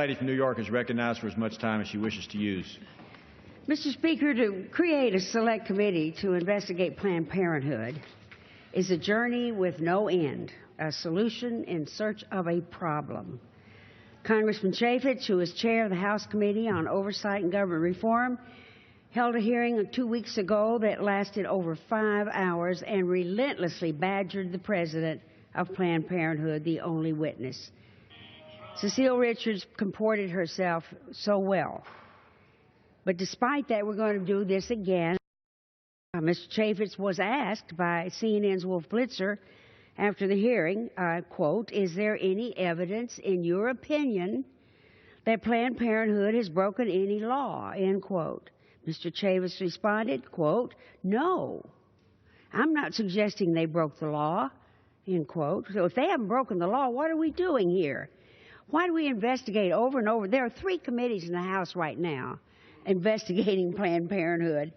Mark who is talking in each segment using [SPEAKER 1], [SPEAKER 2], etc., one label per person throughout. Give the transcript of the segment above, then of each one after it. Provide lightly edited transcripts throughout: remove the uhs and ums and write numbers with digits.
[SPEAKER 1] The lady from New York is recognized for as much time as she wishes to use.
[SPEAKER 2] Mr. Speaker, to create a select committee to investigate Planned Parenthood is a journey with no end, a solution in search of a problem. Congressman Chaffetz, who is chair of the House Committee on Oversight and Government Reform, held a hearing 2 weeks ago that lasted over 5 hours and relentlessly badgered the president of Planned Parenthood, the only witness. Cecile Richards comported herself so well. But despite that, we're going to do this again. Mr. Chaffetz was asked by CNN's Wolf Blitzer after the hearing, quote, "Is there any evidence in your opinion that Planned Parenthood has broken any law?" End quote. Mr. Chaffetz responded, quote, "No, I'm not suggesting they broke the law," end quote. So if they haven't broken the law, what are we doing here? Why do we investigate over and over? There are 3 committees in the House right now investigating Planned Parenthood.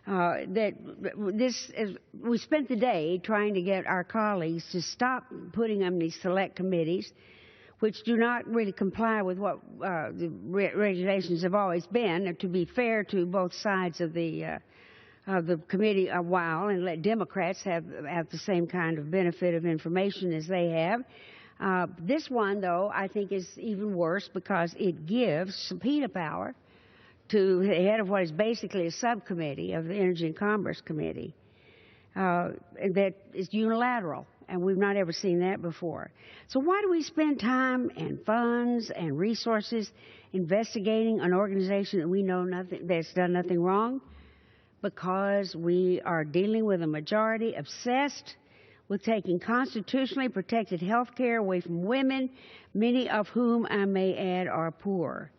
[SPEAKER 2] We spent the day trying to get our colleagues to stop putting them in these select committees, which do not really comply with what the regulations have always been, to be fair to both sides of the committee a while and let Democrats have the same kind of benefit of information as they have. This one, though, I think is even worse because it gives subpoena power to the head of what is basically a subcommittee of the Energy and Commerce Committee that is unilateral, and we've not ever seen that before. So why do we spend time and funds and resources investigating an organization that we know that's done nothing wrong? Because we are dealing with a majority obsessed with taking constitutionally protected health care away from women, many of whom, I may add, are poor.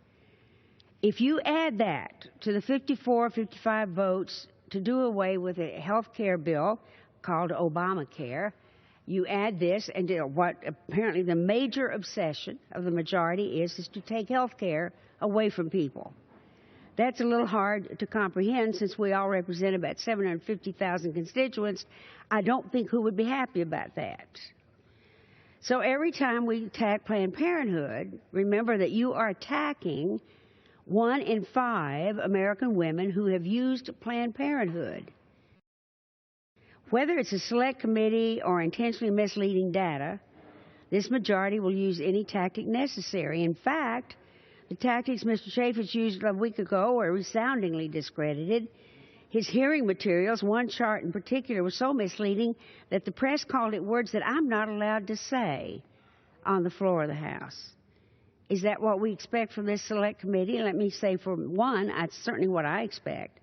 [SPEAKER 2] If you add that to the 55 votes to do away with a health care bill called Obamacare, you add this and what apparently the major obsession of the majority is to take health care away from people. That's a little hard to comprehend since we all represent about 750,000 constituents. I don't think who would be happy about that. So every time we attack Planned Parenthood, remember that you are attacking 1 in 5 American women who have used Planned Parenthood. Whether it's a select committee or intentionally misleading data, this majority will use any tactic necessary. In fact, the tactics Mr. Chaffetz used a week ago were resoundingly discredited. His hearing materials, one chart in particular, was so misleading that the press called it words that I'm not allowed to say on the floor of the House. Is that what we expect from this select committee? Let me say, for one, that's certainly what I expect.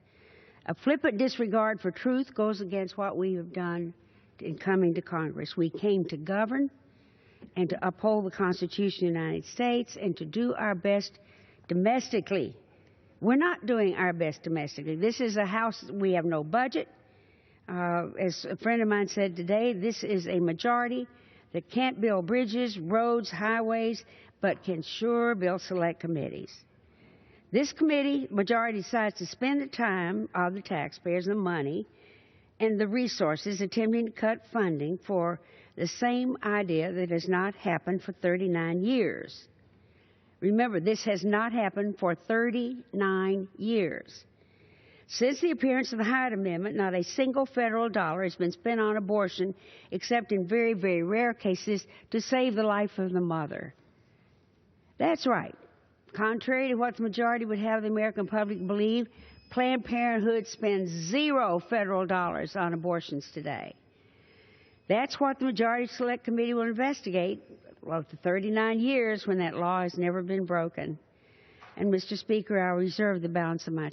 [SPEAKER 2] A flippant disregard for truth goes against what we have done in coming to Congress. We came to govern and to uphold the Constitution of the United States and to do our best domestically. We're not doing our best domestically. This is a House, we have no budget. As a friend of mine said today, this is a majority that can't build bridges, roads, highways, but can sure build select committees. This committee majority decides to spend the time of the taxpayers, the money, and the resources attempting to cut funding for the same idea that has not happened for 39 years. Remember, this has not happened for 39 years. Since the appearance of the Hyde Amendment, not a single federal dollar has been spent on abortion, except in very, very rare cases to save the life of the mother. That's right. Contrary to what the majority would have the American public believe, Planned Parenthood spends 0 federal dollars on abortions today. That's what the Majority Select Committee will investigate, well, for 39 years when that law has never been broken. And, Mr. Speaker, I'll reserve the balance of my